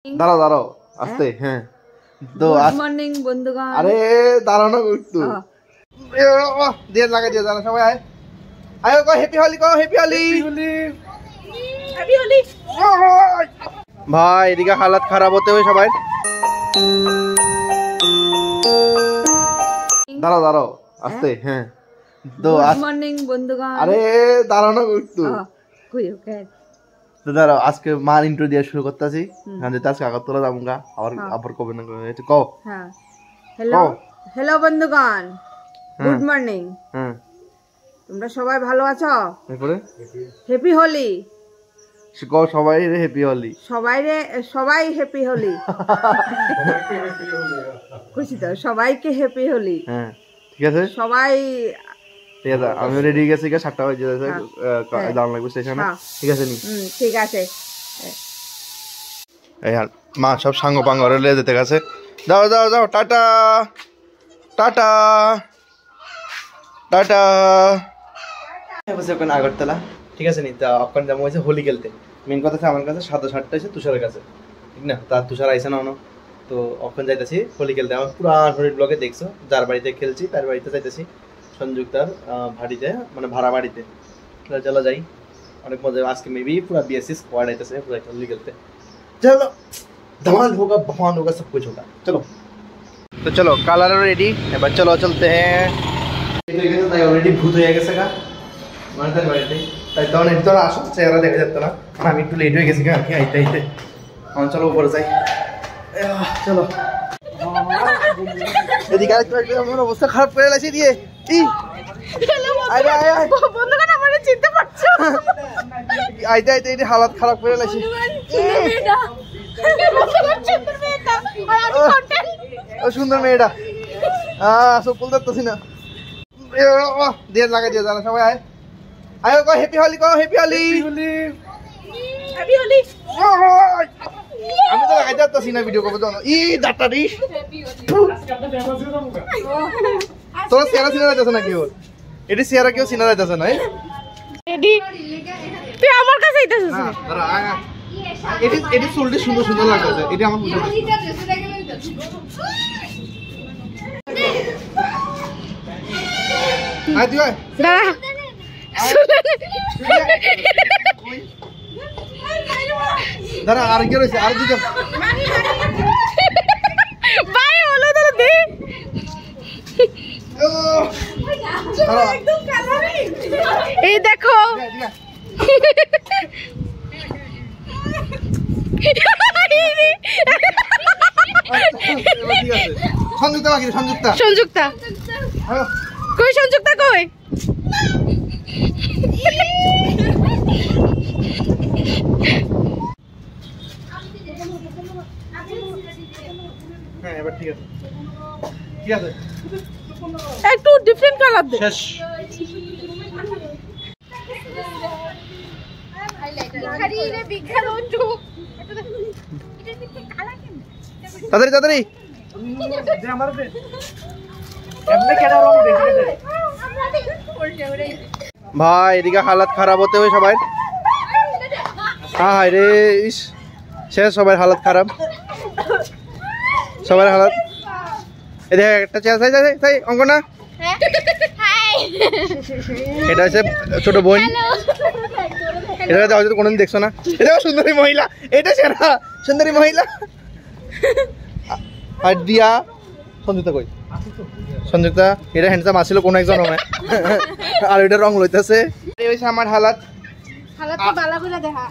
দাঁড়াও দাঁড়াও আস্তে। হ্যাঁ তো গুড মর্নিং বন্ধুগণ। আরে দাঁড়াও না একটু দিয়ে লাগা দিয়ে দাঁড়া সবাই আয় আয় কো হ্যাপি হোলি কো হ্যাপি হোলি হ্যাপি হোলি। ভাই এদিকে হালাত খারাপ হতে হবে সবাই। দাঁড়াও দাঁড়াও আস্তে। হ্যাঁ তো গুড মর্নিং বন্ধুগণ। আরে দাঁড়াও না একটু কই ওকে তো দাঁড়াও আজকে মার ইন্ট্রো দিয়ে শুরু করতেছি। হ্যাঁ যেটা আজকে আগরতলা যাবো আবার আবার কবে না একটু কও। হ্যাঁ হ্যালো হ্যালো বন্ধুগণ, গুড মর্নিং। হ্যাঁ তোমরা সবাই ভালো আছো? এরপরে হ্যাপি হোলি কও সবাই রে হ্যাপি হোলি। সবাই হ্যাপি হোলি। খুশি তো সবাইকে হ্যাপি হোলি। হ্যাঁ ঠিক আছে সবাই ঠিক আছে আমি রেডি হয়ে গেছি 7টা বাজে যাওয়া লাগবে স্টেশনে। ঠিক আছে নি ঠিক আছে। এই মা সব সাঙ্গ পাঙ্গ লে যেতে গেছে। যাও যাও যাও টাটা টাটা টাটা। বসে ওখানে আগরতলা ঠিক আছে নি তা ওখানে যাবো হয়েছে হোলি খেলতে। মেন কথা হচ্ছে আমার কাছে সাদা শার্টটা আছে তুষারের কাছে ঠিক না, তার তুষার আইসে না তো ওখানে যাইতেছি হোলি খেলতে। আমার পুরান হোলির ব্লগে দেখছো যার বাড়িতে খেলছি তার বাড়িতে যাইতেছি সংযুক্তার ভাড়িতে মানে ভাড়া বাড়িতে। চলো যাই অনেক মজা আজকে মেবি पूरा बीएससी स्क्वाड आइते हैं पूरा होली खेलते। चलो धमाल होगा भगवान होगा सब कुछ होगा। चलो तो चलो कलर रेडी এবার চলো চলতে हैं। তাই অলরেডি ভূত হয়ে গেছে গা মানতার বাড়িতে তাই তখন একটু আসো চেহারা দেখা যেত না আমি একটু লেট হয়ে গেছি গা আমি আইতে আইতে। এখন চলো উপরে যাই চলো। এদিকে আমার অবস্থা খারাপ করে লাগছে দিয়ে আইতে আইতে এটি হালাত খারাপ করে লাগছে। সুন্দর মেয়েটা সফল দেখতেছি না দিয়ে লাগা দিয়ে জানা সবাই আয় আয় কো হ্যাপি হোলি কো হ্যাপি হোলি হ্যাপি হোলি। আমি তো লাগাই যাচ্ছি না ভিডিও করবো ই ডাটা দি তোরা চেহারা চিনা যাইতেছে না কেউ এটি চেহারা কেউ চিনা যাইতেছে না তুই আমার কাছে আইতাছিস না দাঁড়া এটি এটি চুলটি সুন্দর সুন্দর লাগতেছে এটি আমার পছন্দ। আয় তুই আয় দাঁড়া দাঁড়া আর কি রয়েছে আর দুটো ভাই হলো দাঁড়া দে এই দেখো সংযুক্তা বাকি সংযুক্তা সংযুক্তা কই সংযুক্তা কই হ্যাঁ এবার ঠিক আছে ঠিক আছে একটু ডিফারেন্ট কালার দে শেষ। তাড়াতাড়ি তাড়াতাড়ি ভাই এদিকে হালাত খারাপ হতে হবে সবাই। হায় রে ইস শেষ সবার হালাত খারাপ সবার হালাত। এদিকে একটা চেয়ার চাই চাই চাই অঙ্কনা এটা হচ্ছে ছোট বোন এটা হয়তো কোনোদিন দেখছো না। এটা সুন্দরী মহিলা এটা সেরা সুন্দরী মহিলা। আর দিয়া সংযুক্তা কই সংযুক্তা এটা হ্যান্ডসাম আসছিল কোনো একজন হয় আর এটা রং লইতেছে আমার হালাত হালাত তো বালা করে দেখা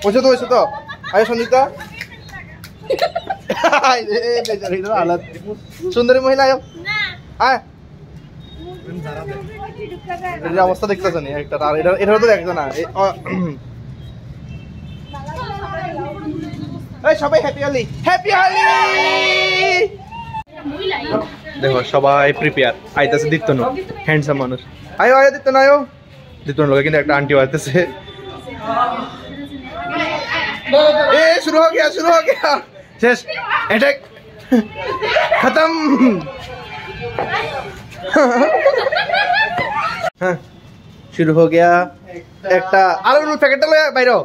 ওইসে তো ওইসে তো আরে সংযুক্তা হালাত সুন্দরী মহিলা আয় এটার অবস্থা দেখতেছ না একটা আর এটা তো দেখছো না। এই সবাই হ্যাপি হোলি হ্যাপি হোলি। দেখো সবাই প্রিপেয়ার আইতাছে দিতন হ্যান্ডসাম মানুষ আয়ো আয়ো দিতন আয়ো দিতন লোকে কিন্তু একটা আন্টি আইতেছে। এ শুরু হয়ে গয়া শেষ অ্যাটাক খতম। হ্যাঁ শুরু হয়ে গয়া একটা আরো প্যাকেটটা লয়ে বাইরো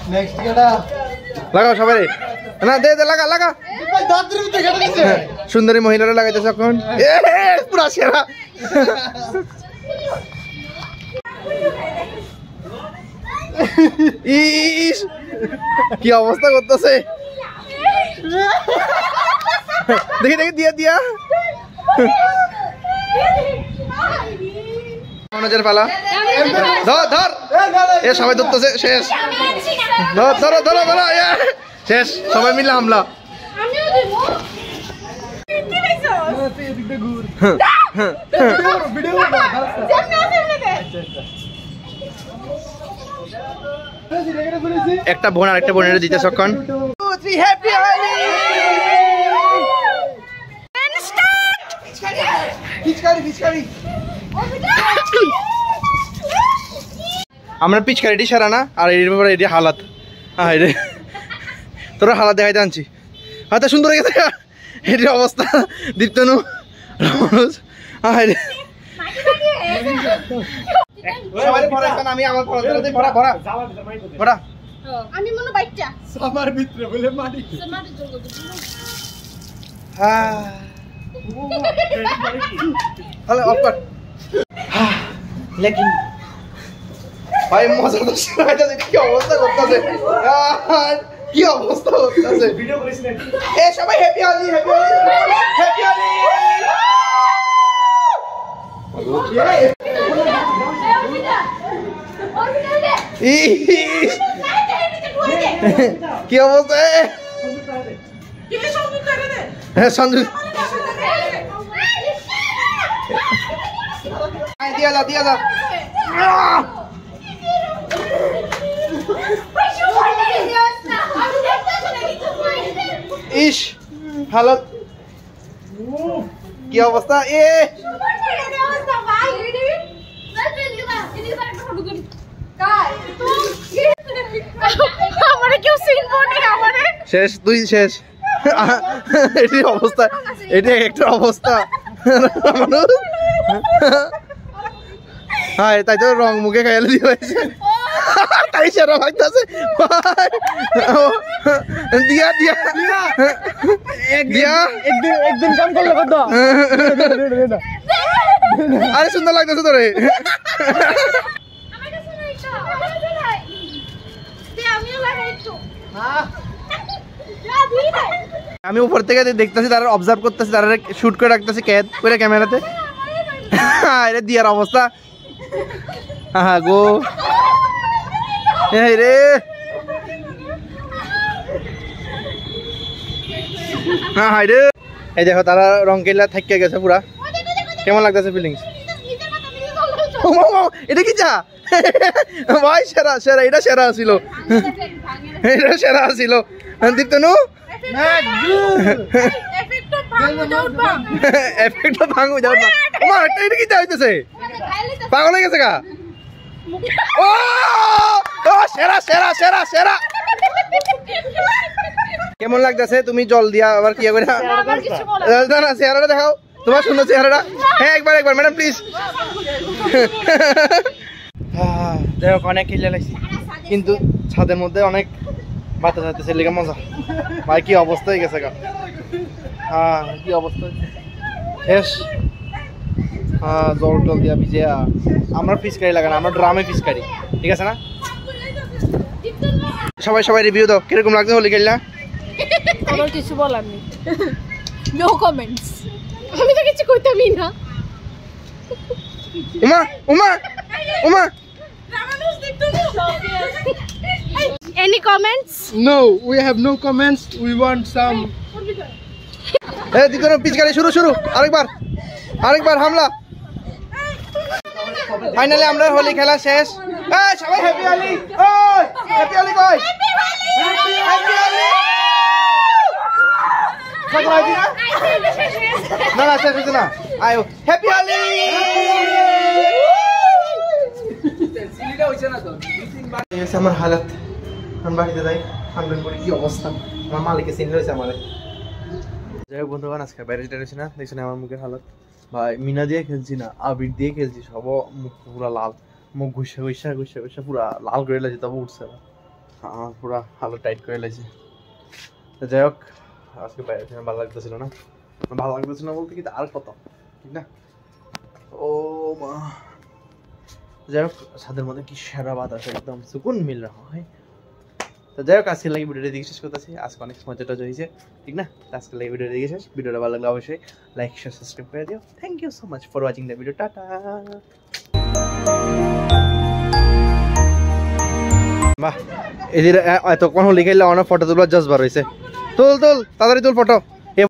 নেক্সট কেডা লাগাও সবাই না দে দে লাগা লাগা দাঁতের ভিতরে কেটে দিছে সুন্দরী মহিলারা লাগাইতেছে এখন পুরা সেরা ইস কি অবস্থা করতেছে দেখি দেখি দিয়া দিয়া মনোজের পালা ধর ধর এ সবাই ধরতেছে শেষ ধর ধরো ধরো ধরো শেষ সবাই মিলে হামলা একটা বোন আরেকটা বোনের দিতে সক্ষণ আমরা পিচকারিটি সারা না আর এর ব্যাপারে এটি হালাত তোরা হালাত দেখাইতে আনছি হয়তো সুন্দর হয়ে গেছে এটির অবস্থা দীপ্তনু রমনুজ আমি আমার ভরা ভরা ভরা আমি মনে বাইকটা আমার ভিতরে বলে মাটি হ্যালো অফ লেকিন ভাই মজা তো শুনাইতেছে কি অবস্থা করতেছে কি অবস্থা করতেছে ভিডিও করিস না এ সবাই happy Holi happy Holi happy Holi কি অবস্থা হ্যাঁ সঞ্জু দিয়া যা দিয়া যা ইস হালত কি অবস্থা এ শেষ তুই শেষ এটির অবস্থা এটি একটা অবস্থা হ্যাঁ তাই তো রং মুখে খাইলে দিয়ে হয়েছে তাই সেরা লাগতেছে দিয়া দিয়া দিয়া একদিন কাম করলে কত আরে সুন্দর লাগতেছে তোরে আমি উপর থেকে দেখতেছি তারা অবজার্ভ করতেছি তারা শুট করে রাখতেছি ক্যাদ করে ক্যামেরাতে আরে দিয়ার অবস্থা হ্যাঁ গো এই রে হ্যাঁ হাই রে এই দেখো তারা রং কেলা থাইকে গেছে পুরা কেমন লাগতেছে ফিলিংস এটা কি যা ভাই সেরা সেরা এটা সেরা ছিল এটা সেরা ছিল দীপ্তনু এফেক্ট ভাঙ উইদাউট ভাঙ ওমা এটা কি যা হইতেছে পাগল হয়ে গেছে গা ও ও সেরা সেরা সেরা সেরা কেমন লাগতেছে তুমি জল দিয়া আবার কি করে না চেহারাটা দেখাও তোমার সুন্দর চেহারাটা হ্যাঁ একবার একবার ম্যাডাম প্লিজ দেখো অনেক খেলে লাগছি কিন্তু ছাদের মধ্যে অনেক বাতাস আসতেছে লেগে মজা ভাই কি অবস্থা হয়ে গেছে গা হ্যাঁ কি অবস্থা শেষ হ্যাঁ জল টল দিয়া ভিজে আমরা ফিসকারি লাগানো আমরা ড্রামে ফিসকারি ঠিক আছে না সবাই সবাই রিভিউ দাও কিরকম লাগছে হোলি খেললা আমার কিছু বলার নেই নো কমেন্টস আমি তো কিছু কইতামই না Uma Uma Uma Any comments? No, we have no comments. We want some. এই দিকে পিচকারি শুরু শুরু আরেকবার হামলা ফাইনালি আমরা হোলি খেলা শেষ এই সবাই হ্যাপি হোলি ওই হ্যাপি হোলি কই হ্যাপি হোলি না না শেষ হচ্ছে না আয়ো হ্যাপি হোলি আমার হালত আমি বাড়িতে যাই আনবেন করি কি অবস্থা আমার মালিকের চিনলে হয়েছে আমার যাই হোক বন্ধুগণ আজকে বাইরে যেটা রয়েছে না দেখছি না আমার মুখের হালত ভাই মিনা দিয়ে খেলছি না আবির দিয়ে খেলছি সব মুখ পুরা লাল মুখ ঘুষে ঘুষা পুরা লাল করে লাগছে তবে উঠছে না আমার পুরো হালো টাইট করে লেছে। তো যাই হোক আজকে বাইরে থেকে ভালো লাগতেছিল না, ভালো লাগতেছিল না বলতে কি আর কত, ঠিক না? ও মা, যাই হোক ছাদের মধ্যে কি সেরা বাতাস, একদম সুকুন মিল রা হয়। তো যাই হোক আজকের লাগে ভিডিওটা দেখে শেষ করতেছি। আজকে অনেক মজা টজা হয়েছে, ঠিক না? আজকের লাগে ভিডিও দেখে শেষ। ভিডিওটা ভালো লাগলে অবশ্যই লাইক শেয়ার সাবস্ক্রাইব করে দিও। Thank you so much for watching the video. টাটা। বাহ, এদের এতক্ষণ হলি খেললে অনেক ফটো তোলার জজবার হয়েছে। তোল তোল তাড়াতাড়ি তোল ফটো।